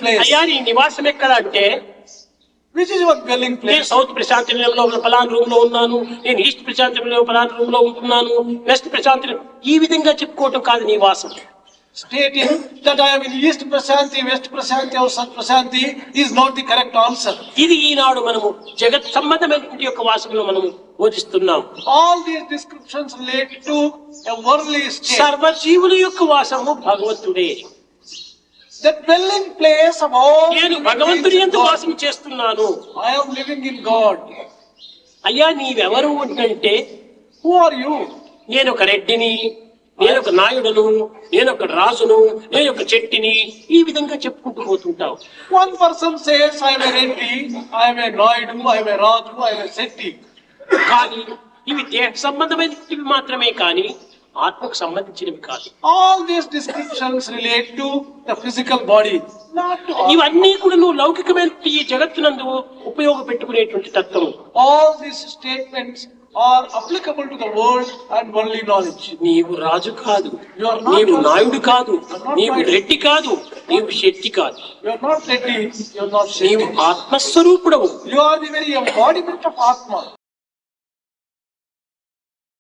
place. అయ్యా నీ నివాసం ఎక్కడ అంటే Which is your dwelling నేను place? సౌత్ ప్రశాంతి నిలయంలో పలానా రూమ్ లో ఉన్నాను, నేను ఈస్ట్ ప్రశాంతి నిలయంలో పలానా రూమ్ లో ఉంటున్నాను, వెస్ట్ ప్రశాంతి ఈ విధంగా చెప్పుకోవటం కాదు నివాసం. Stating that I am in East Prasanthi, West Prasanthi or South Prasanthi is not the correct answer. ఇది ఈనాడు మనము జగత్ సంబంధమైనటువంటి యొక్క వాసనలో మనము బోధిస్తున్నాం. All these descriptions relate to a worldly state. సర్వజీవుల యొక్క వాసము భగవంతుడే. The dwelling place of all నేను living భగవంతుని beings is యందు God. వాసం చేస్తున్నాను. I am living in God. అయ్యా నీవెవరు అంటే Who are you? నేను ఒక రెడ్డిని, నేను ఒక నాయుడును, నేను ఒక రాజును, నేను ఒక చెట్టిని, ఈ విధంగా చెప్పుకుంటూ పోతుంటావు. One person says, I am a Reddy, I am a Naidu, I am a Raju, I am a Setti. కానీ ఇవి దేహ సంబంధమైనవి మాత్రమే కానీ ఆత్మకు సంబంధించినవి కాదు. All these descriptions relate to the physical body, not to all. ఇవన్నీ కూడా నువ్వు లౌకికమైన ఈ జగత్తునందు ఉపయోగపెట్టుకునేటువంటి తత్వము. All these statements are applicable to the world and worldly knowledge. నీవు రాజు కాదు, You are not నీవు Raju. నాయుడు కాదు, You are not నీవు Naidu. రెడ్డి కాదు, నీవు శెట్టి కాదు, You are not Reddy, you are not నీవు Setti. ఆత్మస్వరూపుడవు. You are the very embodiment of Atma.